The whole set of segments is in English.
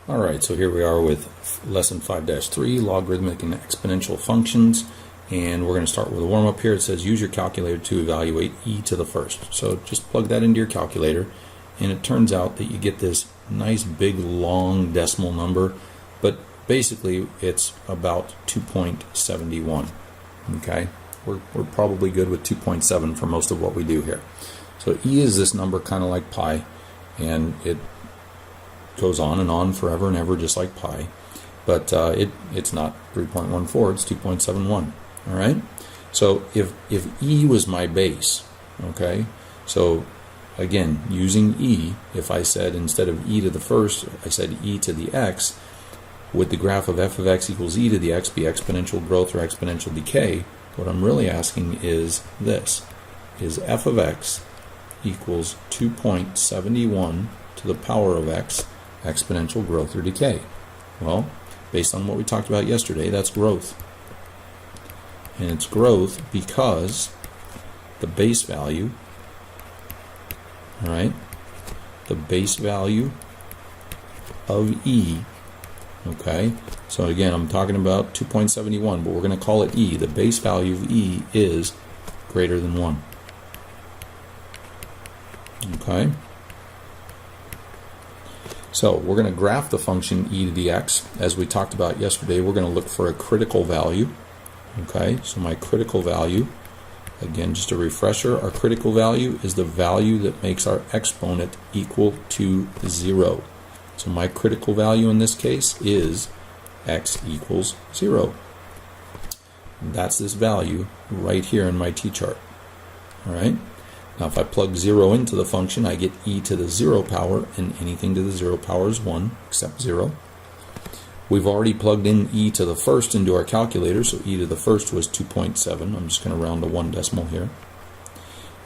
Alright, so here we are with lesson 5-3, logarithmic and exponential functions, and we're going to start with a warm-up here. It says use your calculator to evaluate e to the first. So just plug that into your calculator, and it turns out that you get this nice big long decimal number, but basically it's about 2.71. Okay, we're probably good with 2.7 for most of what we do here. So e is this number kind of like pi, and it goes on and on forever and ever, just like pi, but it's not 3.14, it's 2.71. All right, so if e was my base, okay, so again, using e, if I said instead of e to the first, I said e to the x, would the graph of f of x equals e to the x be exponential growth or exponential decay? What I'm really asking is this: is f of x equals 2.71 to the power of x exponential growth or decay? Well, based on what we talked about yesterday, that's growth. And it's growth because the base value, all right, the base value of e, okay, so again, I'm talking about 2.71, but we're going to call it e. The base value of e is greater than 1. Okay? So we're going to graph the function e to the x. As we talked about yesterday, we're going to look for a critical value. Okay, so my critical value, again, just a refresher, our critical value is the value that makes our exponent equal to 0. So my critical value in this case is x equals 0. That's this value right here in my t-chart. All right. Now if I plug 0 into the function, I get e to the 0 power, and anything to the 0 power is 1 except 0. We've already plugged in e to the first into our calculator, so e to the first was 2.7. I'm just going to round to 1 decimal here.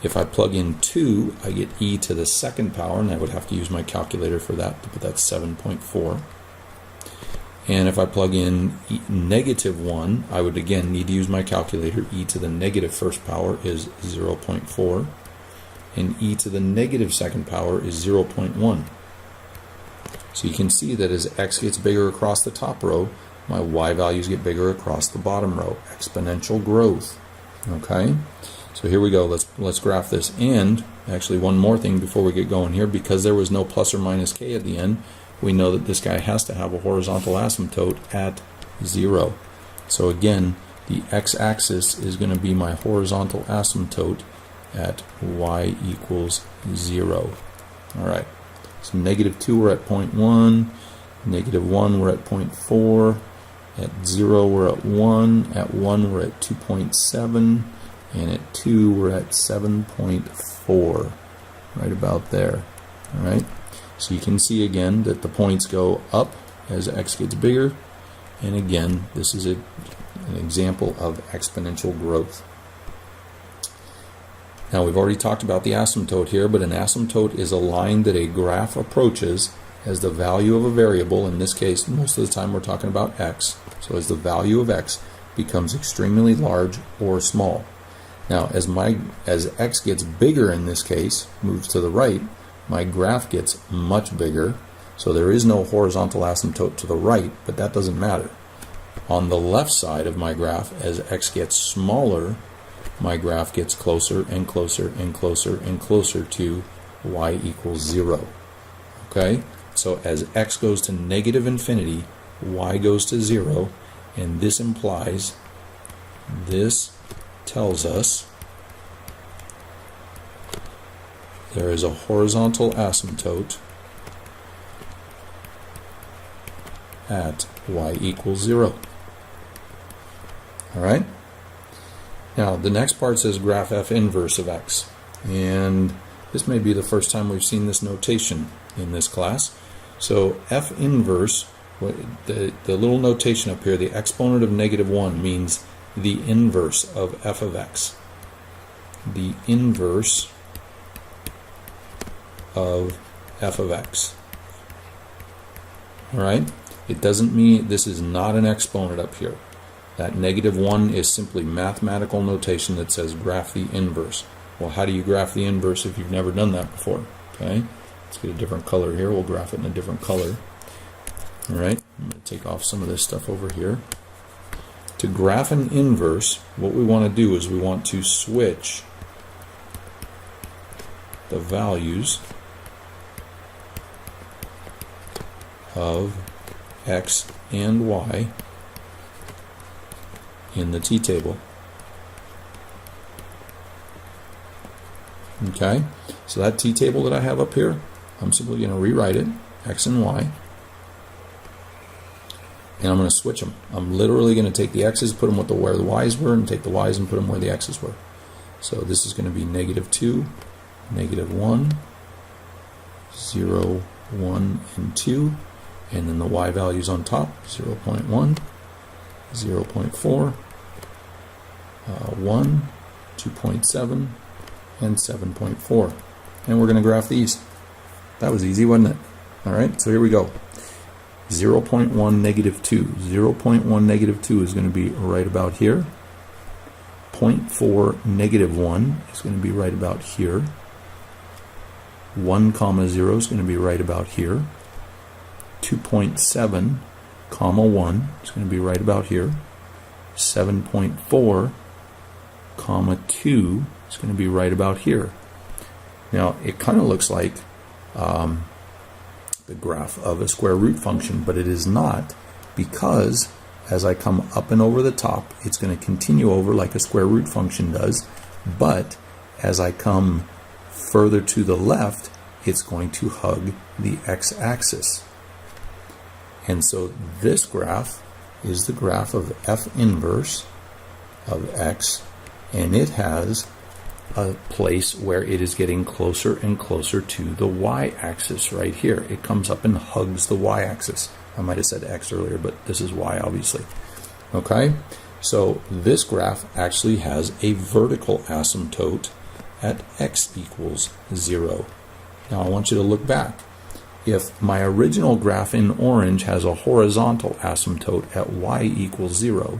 If I plug in 2, I get e to the second power, and I would have to use my calculator for that, but that's 7.4. And if I plug in negative 1, I would again need to use my calculator. E to the negative first power is 0.4. And e to the negative second power is 0.1. So you can see that as x gets bigger across the top row, my y values get bigger across the bottom row. Exponential growth. Okay? So here we go. Let's graph this. And actually one more thing before we get going here, because there was no plus or minus k at the end, we know that this guy has to have a horizontal asymptote at 0. So again, the x-axis is going to be my horizontal asymptote at y equals 0. All right. So negative 2 we're at 0.1, negative 1 we're at 0.4, at 0 we're at 1, at 1 we're at 2.7, and at 2 we're at 7.4, right about there. All right. So you can see again that the points go up as x gets bigger, and again this is an example of exponential growth. Now we've already talked about the asymptote here, but an asymptote is a line that a graph approaches as the value of a variable. In this case, most of the time we're talking about x. So as the value of x becomes extremely large or small. Now as x gets bigger, in this case, moves to the right, my graph gets much bigger. So there is no horizontal asymptote to the right, but that doesn't matter. On the left side of my graph, as x gets smaller, my graph gets closer and closer and closer and closer to y equals 0. Okay? So as x goes to negative infinity, y goes to 0, and this tells us there is a horizontal asymptote at y equals 0. All right? Now, the next part says graph f inverse of x. And this may be the first time we've seen this notation in this class. So f inverse, the little notation up here, the exponent of negative 1 means the inverse of f of x. The inverse of f of x. All right? It doesn't mean this is not an exponent up here. That negative 1 is simply mathematical notation that says graph the inverse. Well, how do you graph the inverse if you've never done that before? Okay, let's get a different color here. We'll graph it in a different color. All right, I'm going to take off some of this stuff over here. To graph an inverse, what we want to do is we want to switch the values of x and y in the t-table. Okay, so that t-table that I have up here, I'm simply going to rewrite it, x and y, and I'm going to switch them. I'm literally going to take the x's, put them where the y's were, and take the y's and put them where the x's were. So this is going to be -2, -1, 0, 1, and 2, and then the y values on top, 0.1, 0.4, 1, 2.7, and 7.4. And we're going to graph these. That was easy, wasn't it? All right, so here we go. 0.1, -2. 0.1, -2 is going to be right about here. 0.4, -1 is going to be right about here. 1, 0 is going to be right about here. 2.7, 1 is going to be right about here. 7.4, 2 is going to be right about here. Now, it kind of looks like the graph of a square root function, but it is not, because as I come up and over the top, it's going to continue over like a square root function does, but as I come further to the left, it's going to hug the x-axis. And so this graph is the graph of f inverse of x, and it has a place where it is getting closer and closer to the y-axis right here. It comes up and hugs the y-axis. I might have said x earlier, but this is y, obviously. Okay, so this graph actually has a vertical asymptote at x equals 0. Now I want you to look back. If my original graph in orange has a horizontal asymptote at y equals 0,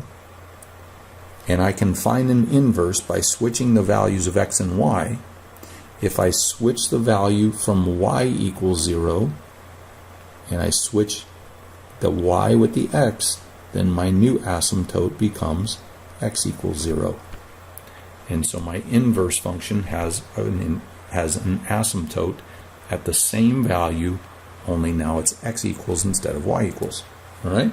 and I can find an inverse by switching the values of x and y, if I switch the value from y equals 0, and I switch the y with the x, then my new asymptote becomes x equals 0. And so my inverse function has an asymptote at the same value, only now it's x equals instead of y equals. All right?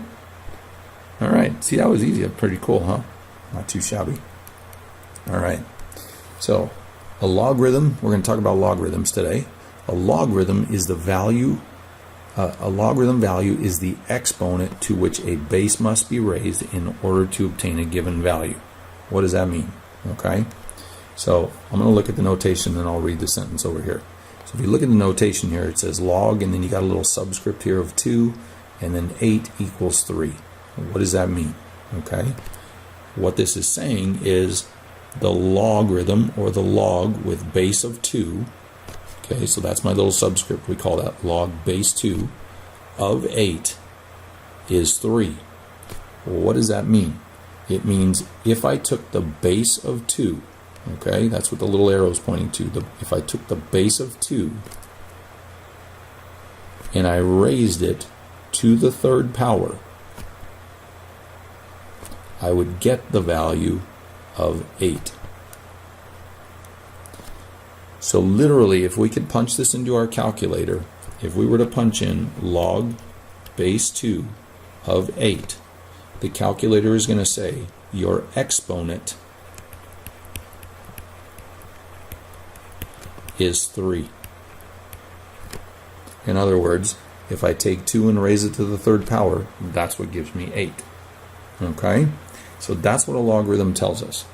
All right. See, that was easy. Pretty cool, huh? Not too shabby. All right. So a logarithm, we're going to talk about logarithms today. A logarithm is the value, a logarithm value is the exponent to which a base must be raised in order to obtain a given value. What does that mean? Okay. So I'm going to look at the notation and I'll read the sentence over here. So if you look at the notation here, it says log, and then you got a little subscript here of 2, and then 8 equals 3. What does that mean? Okay. What this is saying is the logarithm, or the log with base of 2, okay, so that's my little subscript, we call that log base 2, of 8 is 3. Well, what does that mean? It means if I took the base of 2, okay, that's what the little arrow is pointing to, if I took the base of 2 and I raised it to the third power, I would get the value of 8. So literally, if we could punch this into our calculator, if we were to punch in log base 2 of 8, the calculator is going to say your exponent is 3. In other words, if I take 2 and raise it to the third power, that's what gives me 8. Okay? So that's what a logarithm tells us.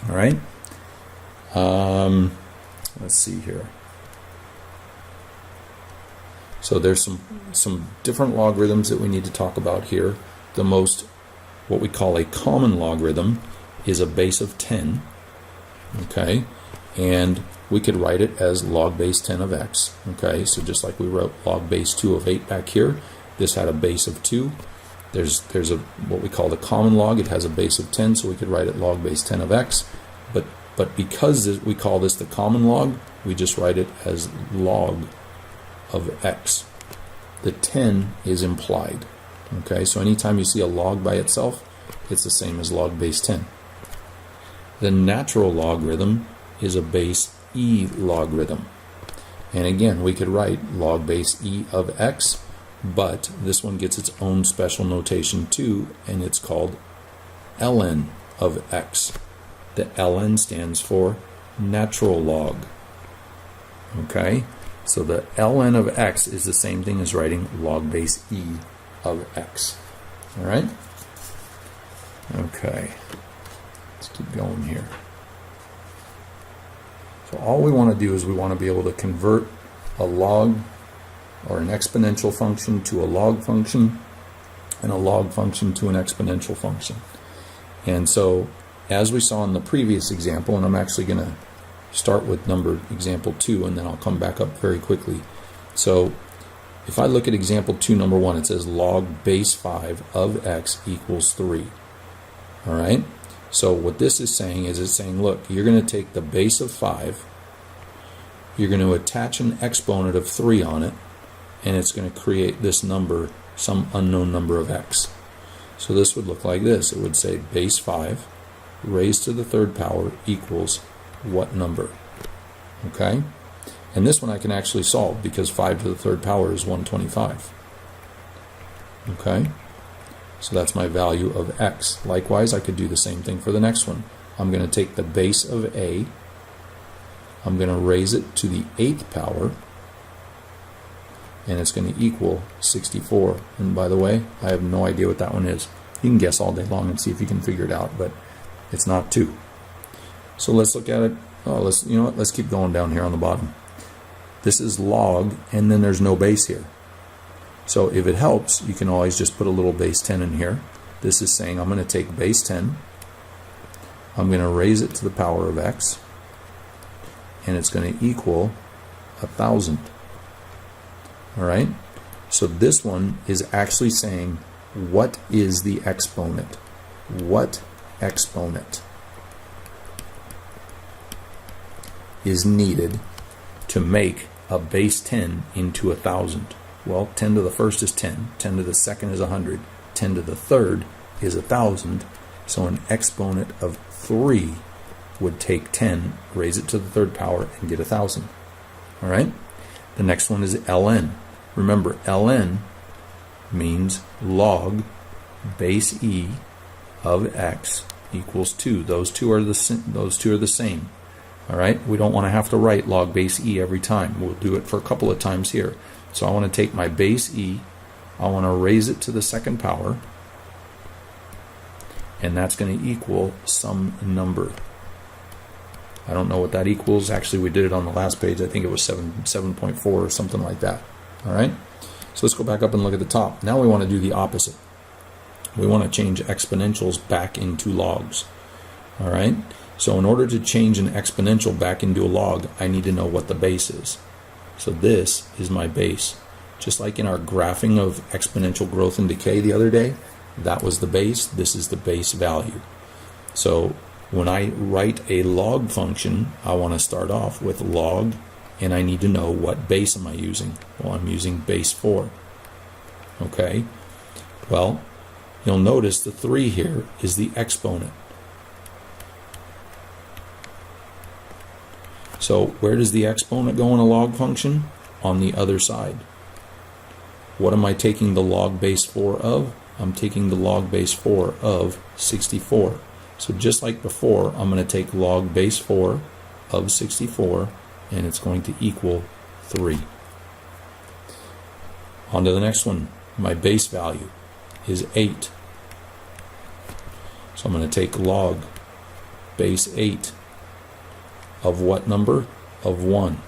All right? Let's see here. So there's some different logarithms that we need to talk about here. The most, what we call a common logarithm, is a base of 10. Okay? And we could write it as log base 10 of x. Okay? So just like we wrote log base 2 of 8 back here, this had a base of 2. There's a what we call the common log. It has a base of 10, so we could write it log base 10 of x. But because we call this the common log, we just write it as log of x. the 10 is implied. Okay, so anytime you see a log by itself, it's the same as log base 10. The natural logarithm is a base e logarithm. And again, we could write log base e of x, but this one gets its own special notation too, and it's called ln of x. The ln stands for natural log. Okay, so the ln of x is the same thing as writing log base e of x. All right? Okay, let's keep going here. So all we want to do is we want to be able to convert a log or an exponential function to a log function and a log function to an exponential function. And so as we saw in the previous example, and I'm actually going to start with example 2 and then I'll come back up very quickly. So if I look at example 2 number 1, it says log base 5 of x equals 3. All right? So what this is saying is it's saying, look, you're going to take the base of 5, you're going to attach an exponent of 3 on it, and it's going to create this number, some unknown number of x. So this would look like this. It would say base 5 raised to the third power equals what number? Okay? And this one I can actually solve because 5 to the third power is 125. Okay? So that's my value of x. Likewise, I could do the same thing for the next one. I'm going to take the base of a, I'm going to raise it to the 8th power, and it's going to equal 64. And by the way, I have no idea what that one is. You can guess all day long and see if you can figure it out, but it's not 2. So let's look at it. Oh, let's keep going down here on the bottom. This is log, and then there's no base here. So if it helps, you can always just put a little base 10 in here. This is saying I'm going to take base 10, I'm going to raise it to the power of x, and it's going to equal 1,000. All right? So this one is actually saying, what is the exponent? What exponent is needed to make a base 10 into 1,000? Well, 10 to the first is 10, 10 to the second is 100, 10 to the third is 1,000. So an exponent of 3 would take 10, raise it to the third power, and get 1,000. All right? The next one is ln. Remember, ln means log base e of x equals 2. Those two are the same. All right? We don't want to have to write log base e every time. We'll do it for a couple of times here. So I want to take my base e, I want to raise it to the second power, and that's going to equal some number. I don't know what that equals. Actually, we did it on the last page. I think it was 7.4 or something like that. All right? So let's go back up and look at the top. Now we want to do the opposite. We want to change exponentials back into logs. All right? So in order to change an exponential back into a log, I need to know what the base is. So this is my base. Just like in our graphing of exponential growth and decay the other day, that was the base. This is the base value. So when I write a log function, I want to start off with log, and I need to know what base am I using. Well, I'm using base 4. Okay? Well, you'll notice the 3 here is the exponent. So where does the exponent go in a log function? On the other side. What am I taking the log base 4 of? I'm taking the log base 4 of 64. So just like before, I'm going to take log base 4 of 64, and it's going to equal 3. On to the next one. My base value is 8. So I'm going to take log base 8 of what number? Of 1.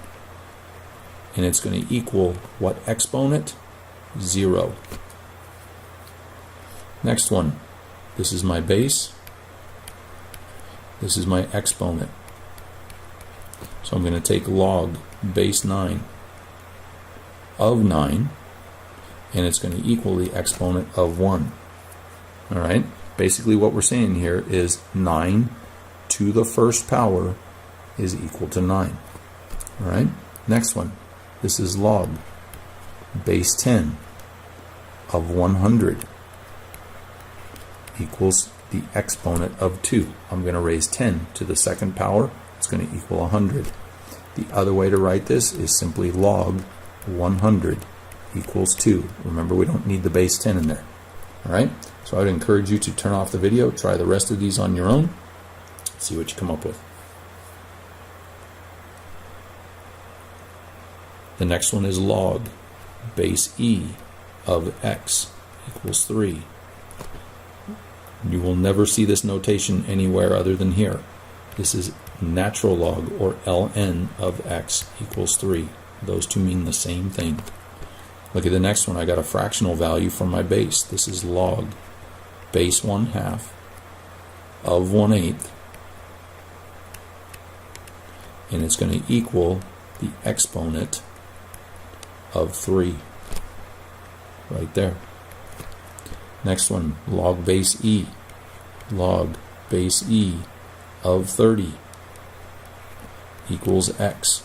And it's going to equal what exponent? 0. Next one. This is my base. This is my exponent. So I'm going to take log base 9 of 9, and it's going to equal the exponent of 1. All right? Basically what we're saying here is 9 to the first power is equal to 9. All right? Next one. This is log base 10 of 100 equals the exponent of 2. I'm going to raise 10 to the second power. It's going to equal 100. The other way to write this is simply log 100 equals 2. Remember, we don't need the base 10 in there. All right? So I would encourage you to turn off the video, try the rest of these on your own, see what you come up with. The next one is log base e of x equals 3. You will never see this notation anywhere other than here. This is natural log, or ln of x equals 3. Those two mean the same thing. Look at the next one. I got a fractional value from my base. This is log base 1/2 of 1/8, and it's going to equal the exponent of 3 right there. Next one, log base e. Log base e of 30 equals x,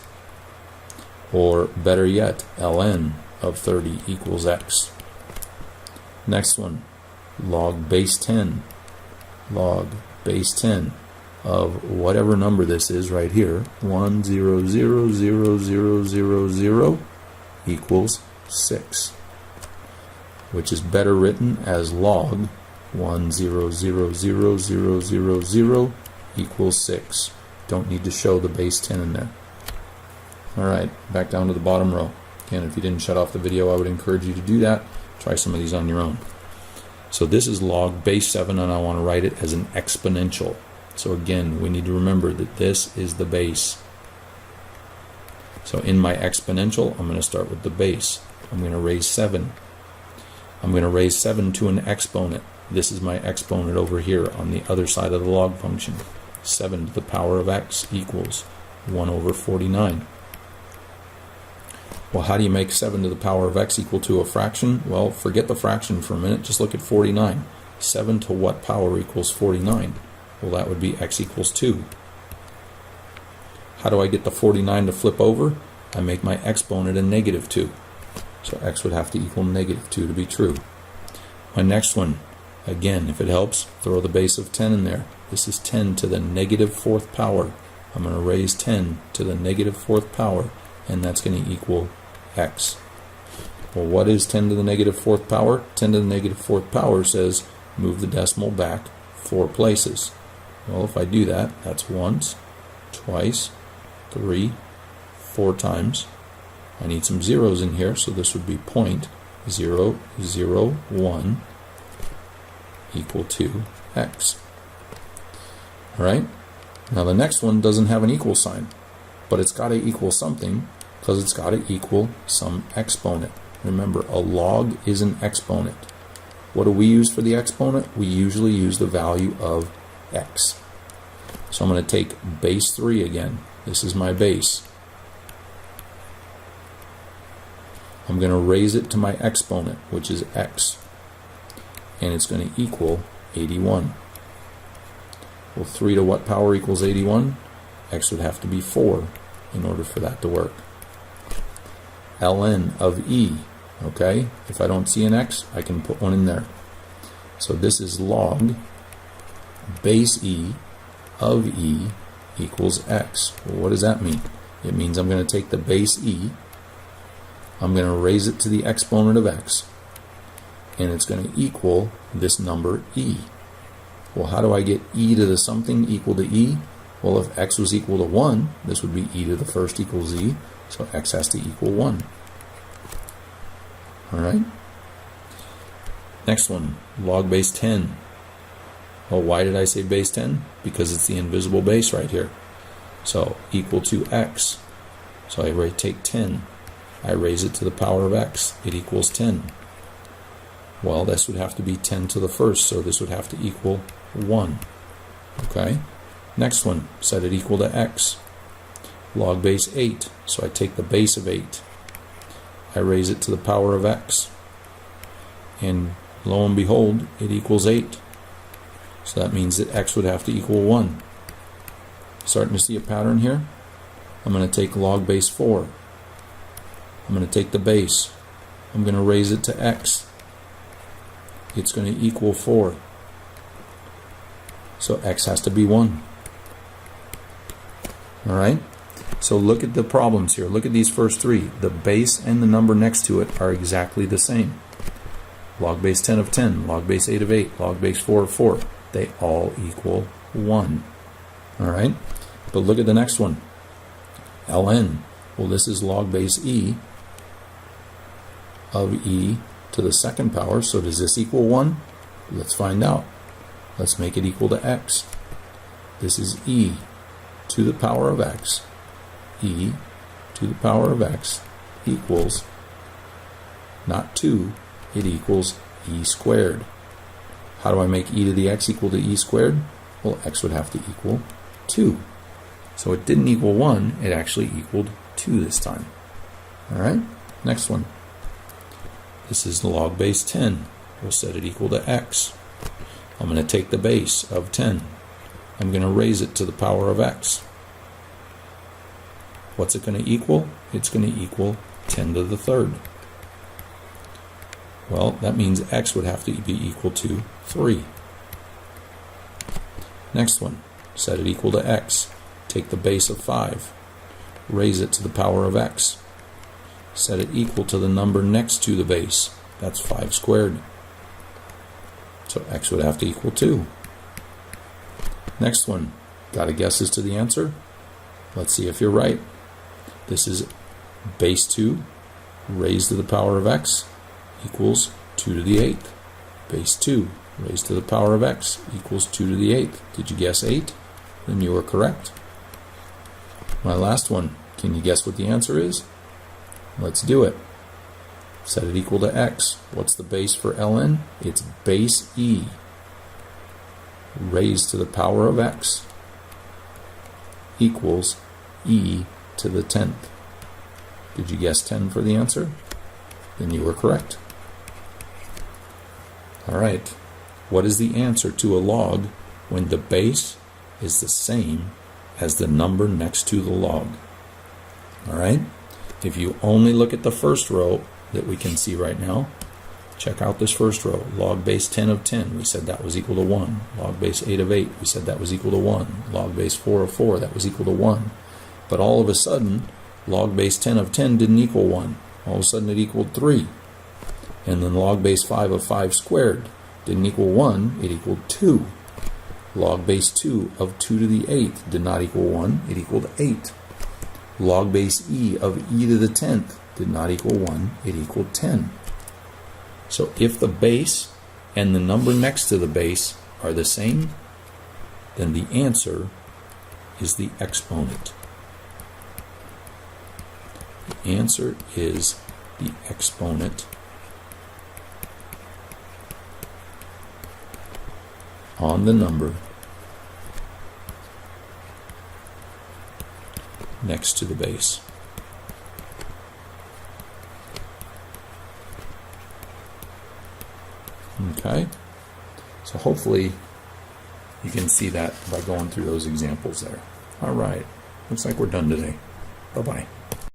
or better yet, ln of 30 equals x. Next one, log base 10. Log base 10 of whatever number this is right here, 1000000 equals 6, which is better written as log 1000000 equals 6. Don't need to show the base 10 in there. Alright, back down to the bottom row. Again, if you didn't shut off the video, I would encourage you to do that. Try some of these on your own. So this is log base 7, and I want to write it as an exponential. So again, we need to remember that this is the base. So in my exponential, I'm going to start with the base. I'm going to raise 7. I'm going to raise 7 to an exponent. This is my exponent over here on the other side of the log function. 7 to the power of x equals 1/49. Well, how do you make 7 to the power of x equal to a fraction? Well, forget the fraction for a minute. Just look at 49. 7 to what power equals 49? Well, that would be x equals 2. How do I get the 49 to flip over? I make my exponent a -2. So x would have to equal -2 to be true. My next one, again, if it helps, throw the base of 10 in there. This is 10 to the -4th power. I'm going to raise 10 to the -4th power, and that's going to equal x. Well, what is 10 to the -4th power? 10 to the -4th power says move the decimal back 4 places. Well, if I do that, that's once, twice, 3, 4 times. I need some zeros in here, so this would be 0.001 equal to x. Alright? Now the next one doesn't have an equal sign, but it's got to equal something because it's got to equal some exponent. Remember, a log is an exponent. What do we use for the exponent? We usually use the value of x. So I'm going to take base 3 again. This is my base. I'm going to raise it to my exponent, which is x, and it's going to equal 81. Well, 3 to what power equals 81? X would have to be 4 in order for that to work. ln of e, okay? If I don't see an x, I can put one in there. So this is log base e of e equals x. Well, what does that mean? It means I'm going to take the base e, I'm going to raise it to the exponent of x, and it's going to equal this number e. Well, how do I get e to the something equal to e? Well, if x was equal to 1, this would be e to the first equals e, so x has to equal 1. Alright? Next one, log base 10. Well, why did I say base 10? Because it's the invisible base right here. So, equal to x. So I take 10. I raise it to the power of x. It equals 10. Well, this would have to be 10 to the first, so this would have to equal 1. Okay? Next one, set it equal to x. Log base 8. So I take the base of 8. I raise it to the power of x. And lo and behold, it equals 8. So that means that x would have to equal 1. Starting to see a pattern here? I'm going to take log base 4. I'm going to take the base. I'm going to raise it to x. it's going to equal 4. So x has to be 1. All right? So look at the problems here. Look at these first three. The base and the number next to it are exactly the same. Log base 10 of 10, log base 8 of 8, log base 4 of 4. They all equal 1. All right? But look at the next one. ln. Well, this is log base e of e to the second power. So does this equal 1? Let's find out. Let's make it equal to x. This is e to the power of x. E to the power of x equals not 2, it equals e squared. How do I make e to the x equal to e squared? Well, x would have to equal 2. So it didn't equal 1, it actually equaled 2 this time. All right, next one. This is log base 10. We'll set it equal to x. I'm going to take the base of 10. I'm going to raise it to the power of x. What's it going to equal? It's going to equal 10 to the third. Well, that means x would have to be equal to 3. Next one, set it equal to x. Take the base of 5. Raise it to the power of x. Set it equal to the number next to the base. That's 5 squared. So x would have to equal 2. Next one, got a guess as to the answer? Let's see if you're right. This is base 2 raised to the power of x equals 2 to the 8th. Base 2 raised to the power of x equals 2 to the 8th. Did you guess 8? Then you are correct. My last one, can you guess what the answer is? Let's do it. Set it equal to x. What's the base for ln? It's base e raised to the power of x equals e to the 10th. Did you guess 10 for the answer? Then you were correct. All right. What is the answer to a log when the base is the same as the number next to the log? All right. If you only look at the first row that we can see right now, check out this first row. Log base 10 of 10, we said that was equal to 1. Log base 8 of 8, we said that was equal to 1. Log base 4 of 4, that was equal to 1. But all of a sudden, log base 10 of 10 didn't equal 1. All of a sudden it equaled 3. And then log base 5 of 5 squared didn't equal 1, it equaled 2. Log base 2 of 2 to the 8th did not equal 1, it equaled 8. Log base e of e to the 10th did not equal 1, it equaled 10. So if the base and the number next to the base are the same, then the answer is the exponent. The answer is the exponent on the number next to the base. Okay, so hopefully you can see that by going through those examples there. All right, looks like we're done today. Bye-bye.